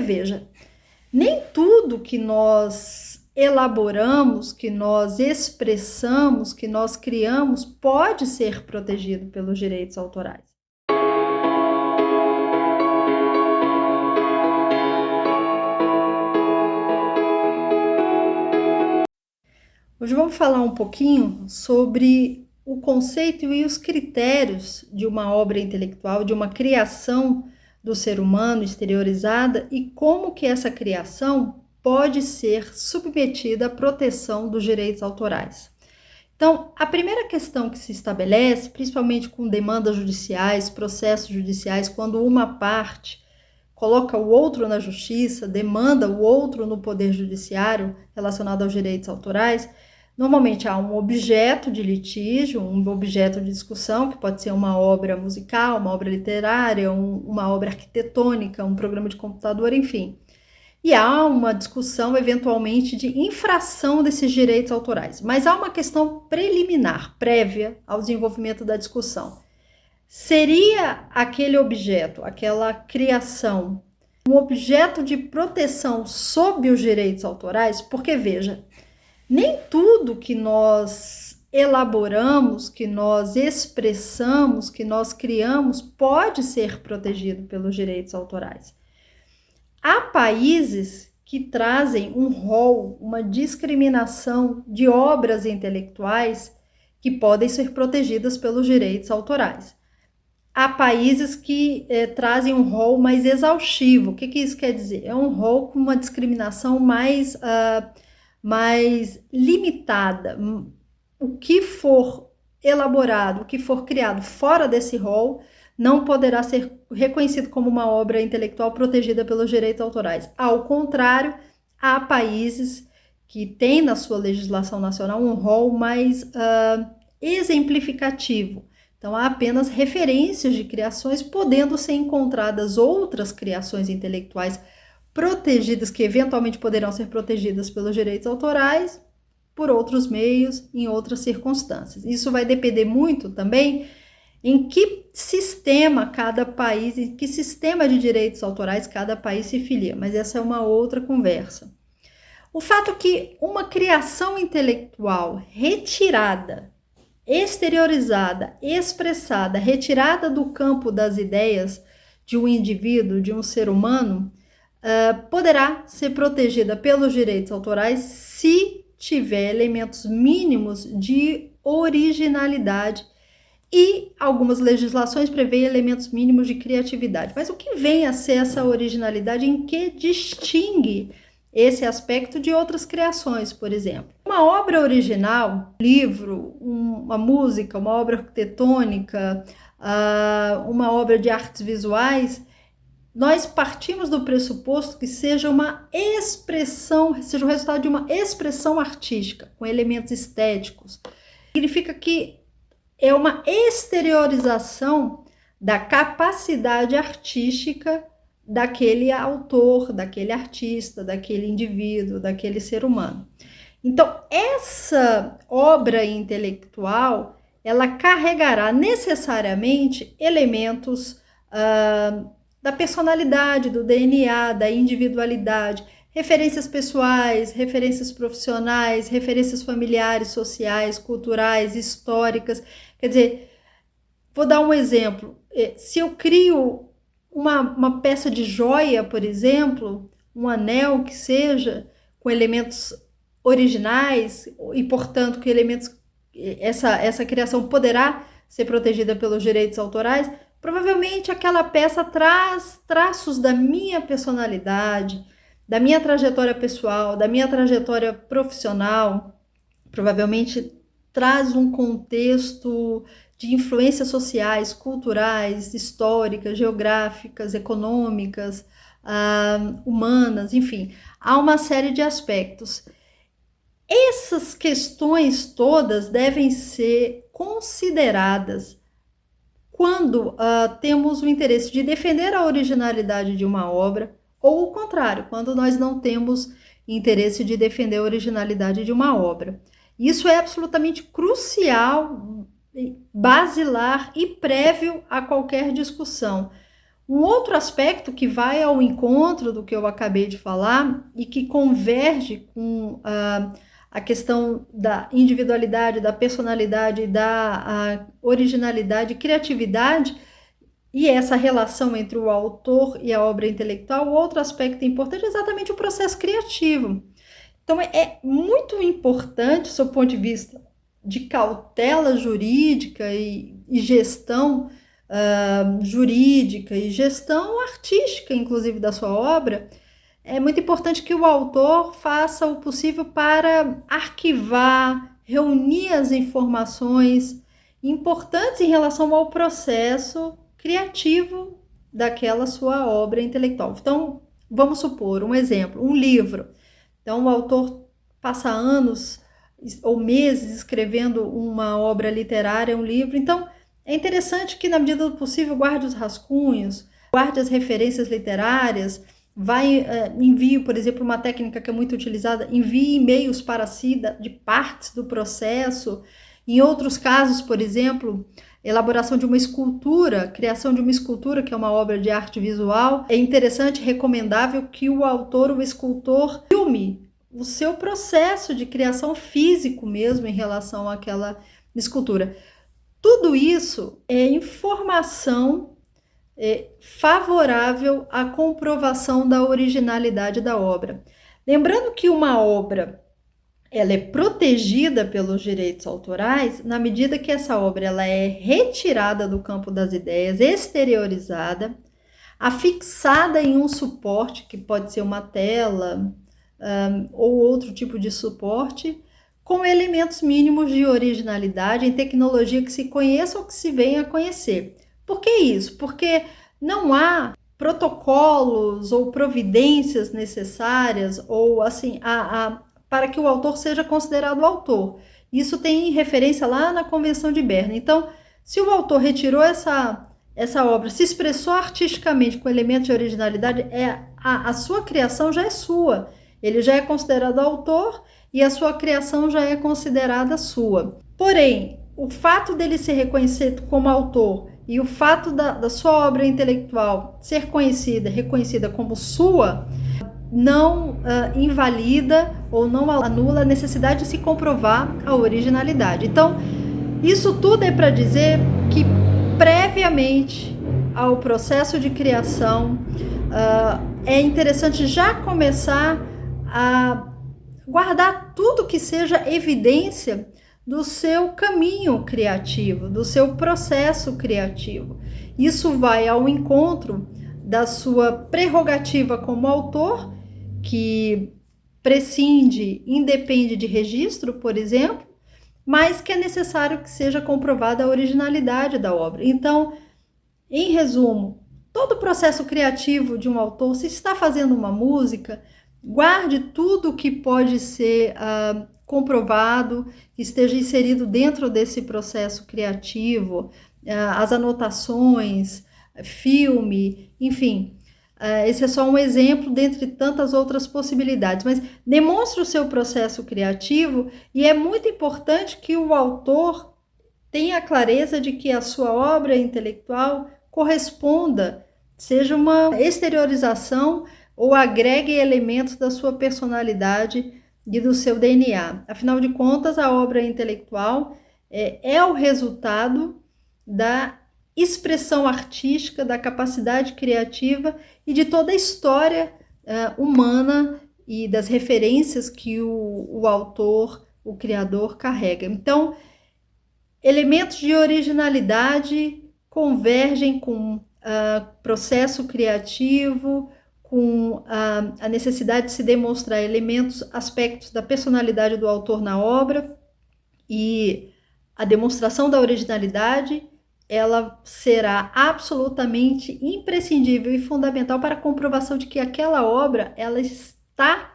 Veja, nem tudo que nós elaboramos, que nós expressamos, que nós criamos, pode ser protegido pelos direitos autorais. Hoje vamos falar um pouquinho sobre o conceito e os critérios de uma obra intelectual, de uma criação do ser humano exteriorizada e como que essa criação pode ser submetida à proteção dos direitos autorais. Então, a primeira questão que se estabelece, principalmente com demandas judiciais, processos judiciais, quando uma parte coloca o outro na justiça, demanda o outro no poder judiciário relacionado aos direitos autorais, normalmente há um objeto de litígio, um objeto de discussão, que pode ser uma obra musical, uma obra literária, uma obra arquitetônica, um programa de computador, enfim. E há uma discussão, eventualmente, de infração desses direitos autorais. Mas há uma questão preliminar, prévia ao desenvolvimento da discussão. Seria aquele objeto, aquela criação, um objeto de proteção sob os direitos autorais? Porque, veja, nem tudo que nós elaboramos, que nós expressamos, que nós criamos, pode ser protegido pelos direitos autorais. Há países que trazem um rol, uma discriminação de obras intelectuais que podem ser protegidas pelos direitos autorais. Há países que trazem um rol mais exaustivo. O que isso quer dizer? É um rol com uma discriminação mais limitada. O que for elaborado, o que for criado fora desse rol, não poderá ser reconhecido como uma obra intelectual protegida pelos direitos autorais. Ao contrário, há países que têm na sua legislação nacional um rol mais exemplificativo. Então, há apenas referências de criações, podendo ser encontradas outras criações intelectuais protegidas, que eventualmente poderão ser protegidas pelos direitos autorais, por outros meios, em outras circunstâncias. Isso vai depender muito também em que sistema cada país, em que sistema de direitos autorais cada país se filia, mas essa é uma outra conversa. O fato que uma criação intelectual retirada, exteriorizada, expressada, retirada do campo das ideias de um indivíduo, de um ser humano, poderá ser protegida pelos direitos autorais se tiver elementos mínimos de originalidade, e algumas legislações prevêem elementos mínimos de criatividade. Mas o que vem a ser essa originalidade? Em que distingue esse aspecto de outras criações, por exemplo? Uma obra original, um livro, uma música, uma obra arquitetônica, uma obra de artes visuais, nós partimos do pressuposto que seja uma expressão, seja o resultado de uma expressão artística, com elementos estéticos. Significa que é uma exteriorização da capacidade artística daquele autor, daquele artista, daquele indivíduo, daquele ser humano. Então, essa obra intelectual, ela carregará necessariamente elementos da personalidade, do DNA, da individualidade, referências pessoais, referências profissionais, referências familiares, sociais, culturais, históricas. Quer dizer, vou dar um exemplo. Se eu crio uma peça de joia, por exemplo, um anel que seja, com elementos originais e, portanto, que elementos, essa criação poderá ser protegida pelos direitos autorais, provavelmente aquela peça traz traços da minha personalidade, da minha trajetória pessoal, da minha trajetória profissional, provavelmente traz um contexto de influências sociais, culturais, históricas, geográficas, econômicas, humanas, enfim, há uma série de aspectos. Essas questões todas devem ser consideradas quando temos o interesse de defender a originalidade de uma obra, ou o contrário, quando nós não temos interesse de defender a originalidade de uma obra. Isso é absolutamente crucial, basilar e prévio a qualquer discussão. Um outro aspecto que vai ao encontro do que eu acabei de falar e que converge com a questão da individualidade, da personalidade, da originalidade, criatividade e essa relação entre o autor e a obra intelectual. O outro aspecto importante é exatamente o processo criativo. Então, é muito importante, do seu ponto de vista de cautela jurídica e gestão jurídica e gestão artística, inclusive, da sua obra, é muito importante que o autor faça o possível para arquivar, reunir as informações importantes em relação ao processo criativo daquela sua obra intelectual. Então, vamos supor um exemplo, um livro. Então, o autor passa anos ou meses escrevendo uma obra literária, um livro. Então, é interessante que, na medida do possível, guarde os rascunhos, guarde as referências literárias, envie, por exemplo, uma técnica que é muito utilizada, envie e-mails para si de partes do processo. Em outros casos, por exemplo, elaboração de uma escultura, criação de uma escultura, que é uma obra de arte visual, é interessante, recomendável que o autor, o escultor, filme o seu processo de criação físico mesmo em relação àquela escultura. Tudo isso é informação favorável à comprovação da originalidade da obra. Lembrando que uma obra ela é protegida pelos direitos autorais na medida que essa obra ela é retirada do campo das ideias, exteriorizada, afixada em um suporte, que pode ser uma tela ou outro tipo de suporte, com elementos mínimos de originalidade em tecnologia que se conheça ou que se venha a conhecer. Por que isso? Porque não há protocolos ou providências necessárias ou assim para que o autor seja considerado autor. Isso tem referência lá na Convenção de Berna. Então, se o autor retirou essa obra, se expressou artisticamente com elementos de originalidade, a sua criação já é sua. Ele já é considerado autor e a sua criação já é considerada sua. Porém, o fato dele ser reconhecido como autor e o fato da sua obra intelectual ser reconhecida como sua, não invalida ou não anula a necessidade de se comprovar a originalidade. Então, isso tudo é para dizer que, previamente ao processo de criação, é interessante já começar a guardar tudo que seja evidência do seu caminho criativo, do seu processo criativo. Isso vai ao encontro da sua prerrogativa como autor, que prescinde, independe de registro, por exemplo, mas que é necessário que seja comprovada a originalidade da obra. Então, em resumo, todo o processo criativo de um autor, se está fazendo uma música, guarde tudo que pode ser comprovado, que esteja inserido dentro desse processo criativo, as anotações, filme, enfim. Esse é só um exemplo dentre tantas outras possibilidades, mas demonstre o seu processo criativo e é muito importante que o autor tenha a clareza de que a sua obra intelectual corresponda, seja uma exteriorização ou agregue elementos da sua personalidade e do seu DNA. Afinal de contas, a obra intelectual é o resultado da expressão artística, da capacidade criativa e de toda a história humana e das referências que o autor, o criador, carrega. Então, elementos de originalidade convergem com processo criativo, com a necessidade de se demonstrar elementos, aspectos da personalidade do autor na obra, e a demonstração da originalidade, ela será absolutamente imprescindível e fundamental para a comprovação de que aquela obra, ela está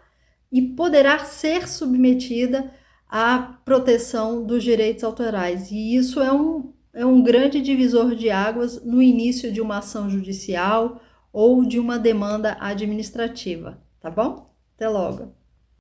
e poderá ser submetida à proteção dos direitos autorais. E isso é um grande divisor de águas no início de uma ação judicial ou de uma demanda administrativa, tá bom? Até logo!